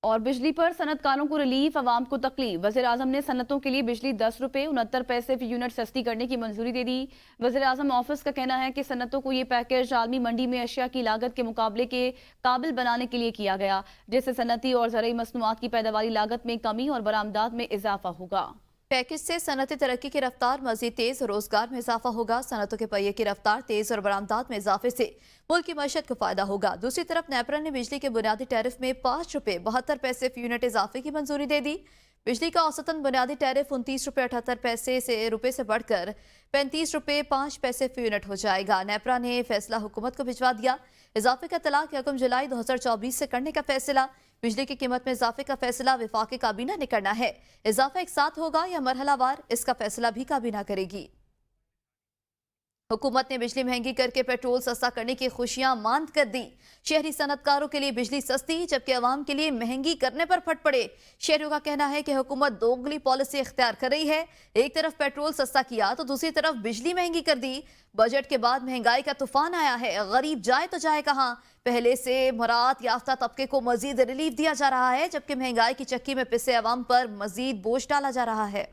اور بجلی پر صنعتکاروں کو ریلیف، عوام کو تکلیف۔ وزیر اعظم نے صنعتوں کے لیے بجلی 10 روپے 69 پیسے فی یونٹ سستی کرنے کی منظوری دے دی۔ وزیر اعظم آفس کا کہنا ہے کہ صنعتوں کو یہ پیکیج عالمی منڈی میں اشیاء کی لاگت کے مقابلے کے قابل بنانے کے لیے کیا گیا، جس سے صنعتی اور زرعی مصنوعات کی پیداواری لاگت میں کمی اور برآمدات میں اضافہ ہوگا۔ پیکج سے صنعتی ترقی کی رفتار مزید تیز، روزگار میں اضافہ ہوگا۔ صنعتوں کے پہیے کی رفتار تیز اور برآمدات میں اضافے سے ملک کی معیشت کو فائدہ ہوگا۔ دوسری طرف نیپرا نے بجلی کے بنیادی ٹیرف میں 5 روپے 72 پیسے فی یونٹ اضافے کی منظوری دے دی۔ بجلی کا اوسطاً بنیادی ٹیرف 29 روپے 78 پیسے سے بڑھ کر 35 روپے 5 پیسے فی یونٹ ہو جائے گا۔ نیپرا نے فیصلہ حکومت کو بھجوا دیا۔ اضافے کا اطلاق 1 جولائی 2024 سے کرنے کا فیصلہ۔ بجلی کی قیمت میں اضافے کا فیصلہ وفاقی کابینہ نے کرنا ہے۔ اضافہ ایک ساتھ ہوگا یا مرحلہ وار، اس کا فیصلہ بھی کابینہ کرے گی۔ حکومت نے بجلی مہنگی کر کے پیٹرول سستا کرنے کی خوشیاں ماند کر دی۔ شہری صنعتکاروں کے لیے بجلی سستی، جبکہ عوام کے لیے مہنگی کرنے پر پھٹ پڑے۔ شہریوں کا کہنا ہے کہ حکومت دوگلی پالیسی اختیار کر رہی ہے۔ ایک طرف پیٹرول سستا کیا تو دوسری طرف بجلی مہنگی کر دی۔ بجٹ کے بعد مہنگائی کا طوفان آیا ہے، غریب جائے تو جائے کہاں؟ پہلے سے مراعات یافتہ طبقے کو مزید ریلیف دیا جا رہا ہے، جبکہ مہنگائی کی چکی میں پسے عوام پر مزید بوجھ ڈالا جا رہا ہے۔